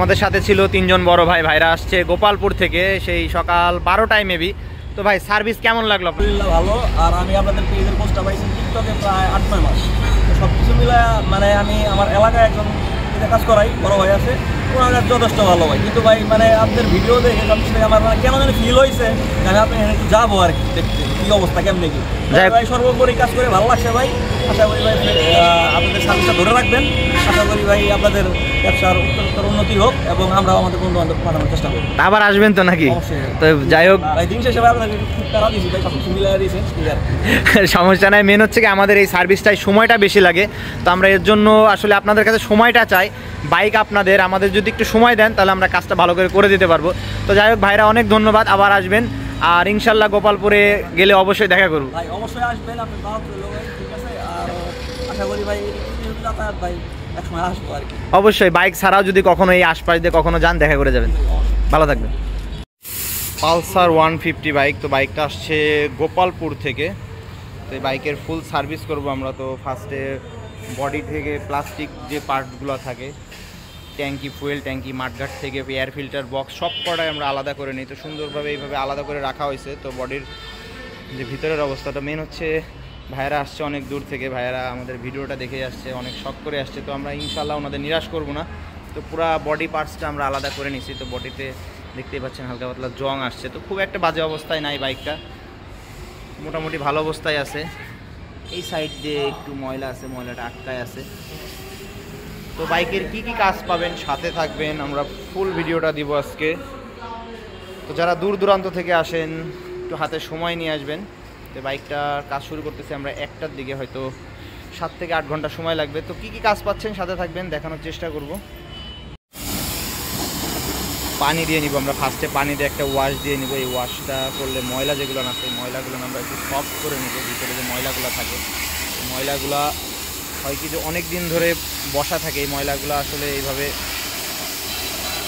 আমাদের সাথে ছিল তিনজন বড় ভাই, ভাইরা আসছে গোপালপুর থেকে, সেই সকাল 12টায় মেবি। তো ভাই সার্ভিস কেমন লাগলো? আলহামদুলিল্লাহ ভালো। আর আমি আপনাদের পেজের পোস্টটা পাইছি টিকটকে প্রায় 8-9 মাস। তো সব কিছু মিলে মানে আমি আমার এলাকায় একজন কাজ করাই বড় ভাই আছে, ওনার যথেষ্ট ভালো ভাই। কিন্তু ভাই মানে আপনাদের ভিডিও দেখে আমার মানে কেন জানি ফিল হয়েছে আমি আপনি এখানে একটু যাবো আর কি, দেখতে কী অবস্থা কেমনি কি। ভাই সর্বোপরি কাজ করে ভালো লাগছে ভাই। আশা করি ভাই আপনাদের সার্ভিসটা ধরে রাখবেন। আশা করি ভাই আপনাদের ব্যবসার উত্তর উন্নতি হোক এবং আমরাও আমাদের বন্ধু বান্ধব পাঠানোর চেষ্টা করব। আবার আসবেন তো নাকি? তো যাই হোক ভাই দিন শেষে ভাই আপনাকে খুব টাকা দিয়েছি ভাই, সব কিছু মিলিয়ে দিয়েছেন। সমস্যা নাই। মেন হচ্ছে কি আমাদের এই সার্ভিসটাই সময়টা বেশি লাগে, তো আমরা এর জন্য আসলে আপনাদের কাছে সময়টা চাই। বাইক আপনাদের, আমাদের যদি একটু সময় দেন তাহলে আমরা কাজটা ভালো করে দিতে পারবো। তো যাই হোক ভাইরা অনেক ধন্যবাদ, আবার আসবেন। আর ইনশাল্লাহ গোপালপুরে গেলে অবশ্যই দেখা করব ভাই। অবশ্যই আসবেন, আপনি দাওয়াত রইল ভাই, ঠিক আছে। আর আশা করি ভাই যাতায়াত ভাই একসময় আসবো আর কি। অবশ্যই বাইক ছাড়াও যদি কখনো এই আশপাশ দিয়ে কখনো যান দেখা করে যাবেন। ভালো থাকবেন। পালসার 150 বাইক, তো বাইকটা আসছে গোপালপুর থেকে। তো এই বাইকের ফুল সার্ভিস করব আমরা। তো ফার্স্টে বডি থেকে প্লাস্টিক যে পার্টগুলো থাকে, ট্যাঙ্কি, ফুয়েল ট্যাঙ্কি, মাঠঘাট থেকে এয়ার ফিল্টার বক্স সব কটাই আমরা আলাদা করে নিই। তো সুন্দরভাবে এইভাবে আলাদা করে রাখা হয়েছে। তো বডির যে ভিতরের অবস্থাটা মেন হচ্ছে, ভাইয়েরা আসছে অনেক দূর থেকে, ভাইয়েরা আমাদের ভিডিওটা দেখে আসছে, অনেক শখ করে আসছে। তো আমরা ইনশাল্লাহ ওনাদের নিরাশ করব না। তো পুরো বডি পার্টসটা আমরা আলাদা করে নিছি। তো বডিতে দেখতেই পাচ্ছেন হালকা পাতলা জং আসছে। তো খুব একটা বাজে অবস্থায় নাই বাইকটা, মোটামুটি ভালো অবস্থায় আছে। এই সাইড দিয়ে একটু ময়লা আছে, ময়লাটা আটকায় আছে। তো বাইকের কি কি কাজ পাবেন সাথে থাকবেন, আমরা ফুল ভিডিওটা দিব আজকে। তো যারা দূর দূরান্ত থেকে আসেন একটু হাতে সময় নিয়ে আসবেন। তো বাইকটার কাজ শুরু করতেছি আমরা 1টার দিকে, হয়তো 7 থেকে 8 ঘন্টা সময় লাগবে। তো কি কি কাজ পাচ্ছেন সাথে থাকবেন, দেখানোর চেষ্টা করব। পানি দিয়ে নিব আমরা, ফার্স্টে পানি দিয়ে একটা ওয়াশ দিয়ে নিব। এই ওয়াশটা করলে ময়লা যেগুলো আছে ময়লাগুলো আমরা একটু সফট করে নিব। ভিতরে যে ময়লাগুলো থাকে, ময়লাগুলো হয় কি যে অনেক দিন ধরে বসা থাকে, এই ময়লাগুলো আসলে এইভাবে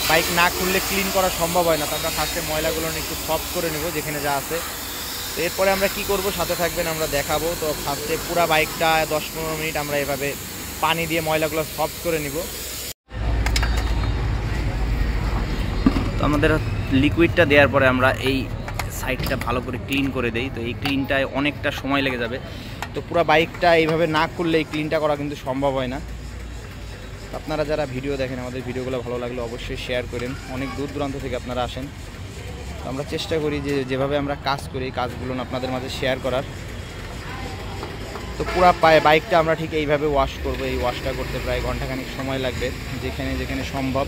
বাইক না খুললে ক্লিন করা সম্ভব হয় না। তো আমরা ফার্স্টে ময়লাগুলো একটু সফট করে নেব যেখানে যা আছে। তো এরপরে আমরা কি করব সাথে থাকবেন, আমরা দেখাবো। তো ফার্স্টে পুরো বাইকটা 10-15 মিনিট আমরা এভাবে পানি দিয়ে ময়লাগুলো সফট করে নিব। তো আমাদের লিকুইডটা দেওয়ার পরে আমরা এই সাইডটা ভালো করে ক্লিন করে দেই। তো এই ক্লিনটায় অনেকটা সময় লেগে যাবে। তো পুরো বাইকটা এইভাবে না করলে এই ক্লিনটা করা কিন্তু সম্ভব হয় না। আপনারা যারা ভিডিও দেখেন, আমাদের ভিডিওগুলো ভালো লাগলে অবশ্যই শেয়ার করেন। অনেক দূর দূরান্ত থেকে আপনারা আসেন। তো আমরা চেষ্টা করি যে যেভাবে আমরা কাজ করি এই কাজগুলো আপনাদের মাঝে শেয়ার করার। তো পুরো বাইকটা আমরা ঠিক এইভাবে ওয়াশ করব। এই ওয়াশটা করতে প্রায় ঘন্টাখানিক সময় লাগবে। যেখানে যেখানে সম্ভব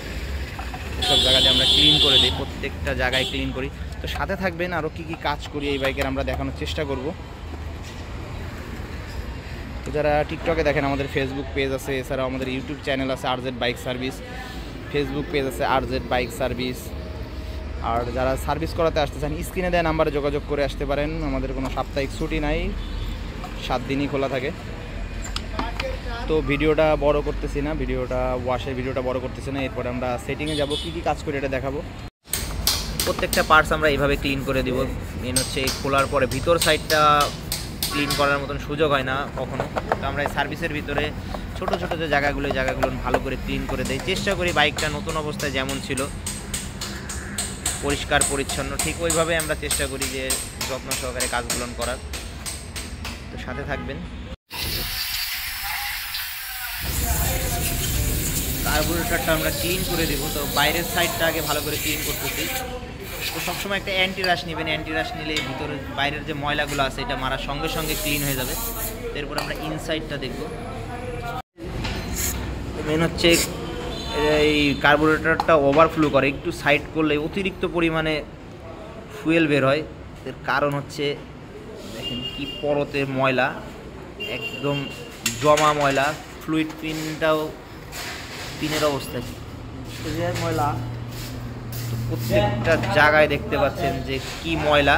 সব জায়গাতে আমরা ক্লিন করে দিই, প্রত্যেকটা জায়গায় ক্লিন করি। তো সাথে থাকবেন, আরও কী কী কাজ করি এই বাইকের আমরা দেখানোর চেষ্টা করব। তো যারা টিকটকে দেখেন, আমাদের ফেসবুক পেজ আছে, এছাড়াও আমাদের ইউটিউব চ্যানেল আছে RZ bike service, Facebook page আছে RZ বাইক সার্ভিস। আর যারা সার্ভিস করাতে আসতে চান স্ক্রিনে দেওয়া নাম্বারে যোগাযোগ করে আসতে পারেন। আমাদের কোনো সাপ্তাহিক ছুটি নাই, 7 দিনই খোলা থাকে। তো ভিডিওটা বড় করতেছি না, ওয়াশের ভিডিওটা বড় করতেছি না। এরপরে আমরা সেটিংয়ে যাব, কী কী কাজ করি এটা দেখাবো। প্রত্যেকটা পার্টস আমরা এইভাবে ক্লিন করে দিব। মেন হচ্ছে এই খোলার পরে ভিতর সাইডটা ক্লিন করার মতন সুযোগ হয় না কখনো। তো আমরা এই সার্ভিসের ভিতরে ছোট ছোট যে জায়গাগুলো ভালো করে ক্লিন করে দেই। চেষ্টা করি বাইকটা নতুন অবস্থায় যেমন ছিল পরিষ্কার পরিচ্ছন্ন, ঠিক ওইভাবে আমরা চেষ্টা করি যে যত্ন সহকারে কাজগুলো করার। তো সাথে থাকবেন। কার্বোরেটরটা আমরা ক্লিন করে দেবো। তো বাইরের সাইডটা আগে ভালো করে ক্লিন করতেছি। তো সবসময় একটা অ্যান্টি রাশ নেবেন, অ্যান্টি রাশ নিলে ভিতরে বাইরের যে ময়লাগুলো আছে এটা মারার সঙ্গে সঙ্গে ক্লিন হয়ে যাবে। এরপর আমরা ইনসাইডটা দেখব। মেন হচ্ছে এই কার্বোরেটরটা ওভারফ্লো করে, একটু সাইড করলে অতিরিক্ত পরিমাণে ফুয়েল বের হয়। এর কারণ হচ্ছে দেখেন কি পরতের ময়লা, একদম জমা ময়লা। ফ্লুইড পিনের অবস্থা ময়লা। তো প্রত্যেকটা জায়গায় দেখতে পাচ্ছেন যে কি ময়লা।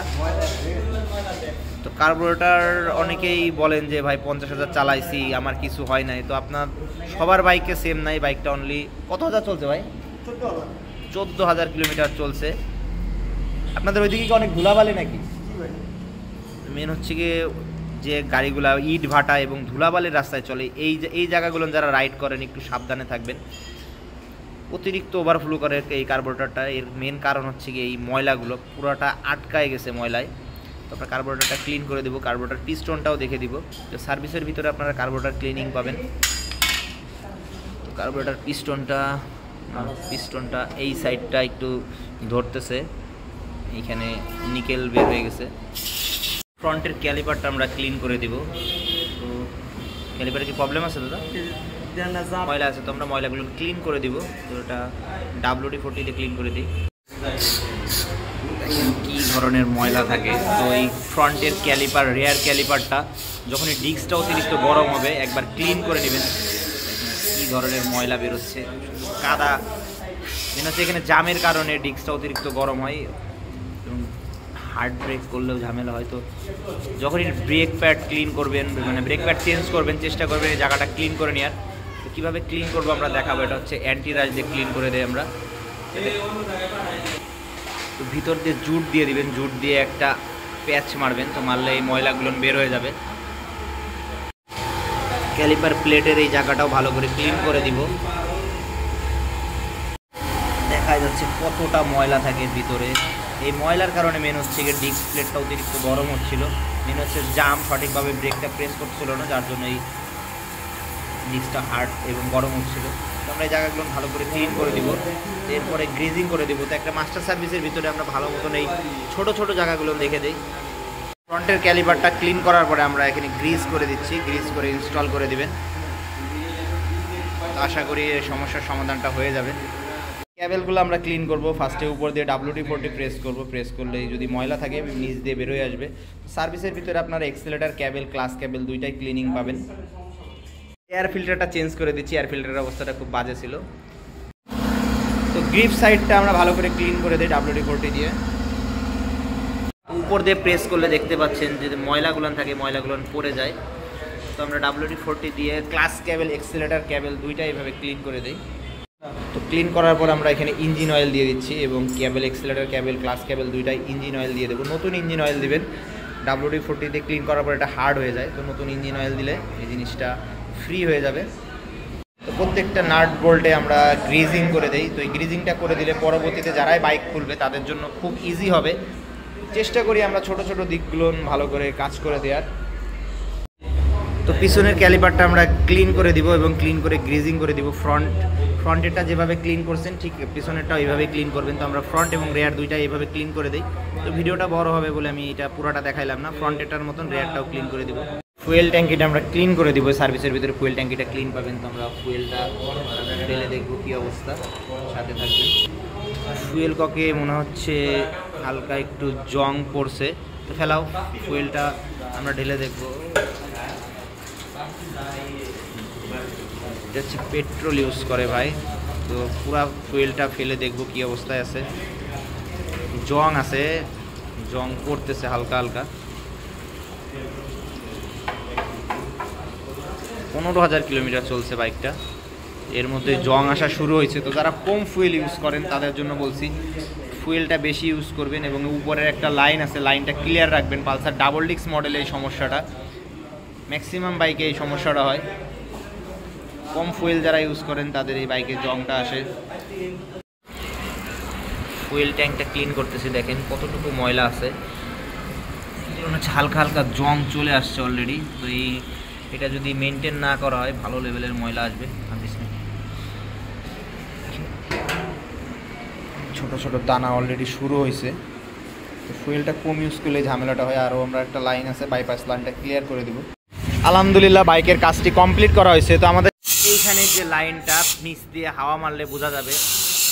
তো কার্বোরেটর অনেকেই বলেন যে ভাই 50,000 চালাইছি আমার কিছু হয় নাই। তো আপনার সবার বাইকে সেম নাই। বাইকটা অনলি কত হাজার চলছে ভাই? 14,000 কিলোমিটার চলছে। আপনাদের ওইদিকে কি অনেক ধুলাবালি নাকি? মেন হচ্ছে গিয়ে যে গাড়িগুলা ইট ভাটা এবং ধুলাবালির রাস্তায় চলে, এই জায়গাগুলো যারা রাইড করেন একটু সাবধানে থাকবেন। অতিরিক্ত ওভারফ্লো করে এই কার্বোরেটরটা। এর মেন কারণ হচ্ছে কি এই ময়লাগুলো পুরোটা আটকায় গেছে ময়লায়। তো আমরা কার্বোরেটরটা ক্লিন করে দেবো, কার্বোরেটর পিস্টনটাও দেখে দিব। তো সার্ভিসের ভিতরে আপনারা কার্বোরেটর ক্লিনিং পাবেন। তো কার্বোরেটর পিস্টনটা এই সাইডটা একটু ধরতেছে, এইখানে নিকেল বের হয়ে গেছে। ফ্রন্টের ক্যালিপারটা আমরা ক্লিন করে দিব। তো ক্যালিপারে কি প্রবলেম আছে দাদা? ময়লা আছে, তো আমরা ময়লাগুলো ক্লিন করে দিব। তো এটা WD-40 দিয়ে ক্লিন করে দিই। কি ধরনের ময়লা থাকে। তো এই ফ্রন্টের ক্যালিপার, রেয়ার ক্যালিপারটা যখন এই ডিস্কটা অতিরিক্ত গরম হবে একবার ক্লিন করে নেবেন। কি ধরনের ময়লা বেরোচ্ছে, কাদা মনে হচ্ছে এখানে জামের কারণে ডিস্কটা অতিরিক্ত গরম হয় এবং হার্ড ব্রেক করলেও ঝামেলা হয়। তো যখনই ব্রেক প্যাড ক্লিন করবেন, মানে ব্রেক প্যাড চেঞ্জ করবেন, চেষ্টা করবেন এই জায়গাটা ক্লিন করে নেওয়ার। তো কীভাবে ক্লিন করবো আমরা দেখাবো। এটা হচ্ছে অ্যান্টি রাশ দিয়ে ক্লিন করে দেয় আমরা। তো ভিতর দিয়ে জুট দিয়ে দিবেন, জুট দিয়ে একটা প্যাচ মারবেন। তো মারলে এই ময়লাগুলো বের হয়ে যাবে। ক্যালিপার প্লেটের এই জায়গাটাও ভালো করে ক্লিন করে দিব। দেখা যাচ্ছে কতটা ময়লা থাকে ভিতরে। এই ময়লার কারণে মেন হচ্ছে গিয়ে ডিস্ক প্লেটটা অতিরিক্ত গরম হচ্ছিল। মেন হচ্ছে জাম, সঠিকভাবে ব্রেকটা প্রেস করছিল না, যার জন্য এই ডিস্কটা হার্ড এবং গরম হচ্ছিল। তো আমরা এই জায়গাগুলো ভালো করে ক্লিন করে দিব, এরপরে গ্রিজিং করে দিব। তো একটা মাস্টার সার্ভিসের ভিতরে আমরা ভালো মতন এই ছোটো ছোটো জায়গাগুলো দেখে দিই। ফ্রন্টের ক্যালিপারটা ক্লিন করার পরে আমরা এখানে গ্রিজ করে দিচ্ছি, গ্রিজ করে ইনস্টল করে দিবেন। আশা করি এই সমস্যার সমাধানটা হয়ে যাবে। ক্যাবেলগুলো আমরা ক্লিন করব। ফার্স্টে উপর দিয়ে WD-40 প্রেস করব। প্রেস করলে যদি ময়লা থাকে নিচ দিয়ে বেরোয় আসবে। সার্ভিসের ভিতরে আপনারা এক্সেলেটার ক্যাবেল, ক্লাস ক্যাবেল দুইটাই ক্লিনিং পাবেন। এয়ার ফিল্টারটা চেঞ্জ করে দিচ্ছি, এয়ার ফিল্টারের অবস্থাটা খুব বাজে ছিল। তো গ্রিপ সাইডটা আমরা ভালো করে ক্লিন করে দিই WD-40 দিয়ে। উপর দিয়ে প্রেস করলে দেখতে পাচ্ছেন যে ময়লাগুলো থাকে, ময়লাগুলো পড়ে যায়। তো আমরা WD-40 দিয়ে ক্লাস ক্যাবেল, এক্সেলেটার ক্যাবেল দুইটাই এভাবে ক্লিন করে দিই। তো ক্লিন করার পর আমরা এখানে ইঞ্জিন অয়েল দিয়ে দিচ্ছি এবং cable, escalator cable, class cable দুইটাই ইঞ্জিন অয়েল দিয়ে দেবো। নতুন ইঞ্জিন অয়েল দিবেন। WD-40 দিয়ে ক্লিন করার পর এটা হার্ড হয়ে যায়, তো নতুন ইঞ্জিন অয়েল দিলে এই জিনিসটা ফ্রি হয়ে যাবে। তো প্রত্যেকটা নাট বোল্টে আমরা গ্রিজিং করে দিই। তো এই গ্রিজিংটা করে দিলে পরবর্তীতে যারাই বাইক খুলবে তাদের জন্য খুব ইজি হবে। চেষ্টা করি আমরা ছোট ছোট দিকগুলো ভালো করে কাজ করে দেওয়ার। তো পিছনের ক্যালিপারটা আমরা ক্লিন করে দিব এবং ক্লিন করে গ্রিজিং করে দিব। ফ্রন্টেরটা যেভাবে ক্লিন করছেন ঠিক পিছনেরটাও এইভাবে ক্লিন করবেন। তো আমরা ফ্রন্ট এবং রেয়ার দুইটাই এইভাবে ক্লিন করে দিই। তো ভিডিওটা বড় হবে বলে আমি এটা পুরোটা দেখাইলাম না, ফ্রন্টেরটার মতন রেয়ারটাও ক্লিন করে দিব। ফুয়েল ট্যাঙ্কিটা আমরা ক্লিন করে দিব। সার্ভিসের ভিতরে ফুয়েল ট্যাঙ্কিটা ক্লিন পাবেন। তো আমরা ফুয়েলটা ঢেলে দেখবো কী অবস্থা, সাথে থাকবে। ফুয়েল ককে মনে হচ্ছে হালকা একটু জং পড়ছে, তো ফেলাও। ফুয়েলটা আমরা ঢেলে দেখবো। এটা হচ্ছে পেট্রোল ইউজ করে ভাই। তো পুরা ফুয়েলটা ফেলে দেখবো কি অবস্থায় আছে। জং আছে, জং পড়তেছে হালকা হালকা। 15,000 কিলোমিটার চলছে বাইকটা, এর মধ্যে জং আসা শুরু হয়েছে। তো যারা কম ফুয়েল ইউজ করেন তাদের জন্য বলছি ফুয়েলটা বেশি ইউজ করবেন এবং উপরের একটা লাইন আছে, লাইনটা ক্লিয়ার রাখবেন। পালসার ডাবল ডিস্ক মডেলে এই সমস্যাটা, ম্যাক্সিমাম বাইকে এই সমস্যাটা হয়। কম ফুয়েল যারা ইউজ করেন তাদের এই বাইকে জংটা আসে। ফুয়েল ট্যাঙ্কটা ক্লিন করতেছি, দেখেন কতটুকু ময়লা আছে। হালকা হালকা জং চলে আসছে অলরেডি। তো এটা যদি মেনটেন না করা হয় ভালো লেভেলের ময়লা আসবে। ছোট ছোট দানা অলরেডি শুরু হয়েছে। তো ফুয়েলটা কম ইউজ করলে ঝামেলাটা হয়। আরও আমরা একটা লাইন আছে, বাইপাস লাইনটা ক্লিয়ার করে দিব। আলহামদুলিল্লাহ বাইকের কাজটি কমপ্লিট করা হয়েছে। তো আমাদের এইখানে যে লাইনটা নিচ দিয়ে হাওয়া মারলে বোঝা যাবে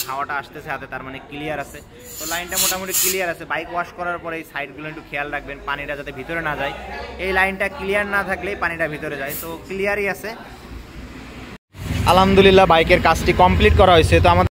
হাওয়াটা আসতেছে হাতে, তার মানে ক্লিয়ার আছে। তো লাইনটা মোটামুটি ক্লিয়ার আছে। বাইক ওয়াশ করার পরে এই সাইডগুলো একটু খেয়াল রাখবেন, পানিটা যাতে ভিতরে না যায়। এই লাইনটা ক্লিয়ার না থাকলেই পানিটা ভিতরে যায়। তো ক্লিয়ারই আছে। আলহামদুলিল্লাহ বাইকের কাজটি কমপ্লিট করা হয়েছে। তো আমাদের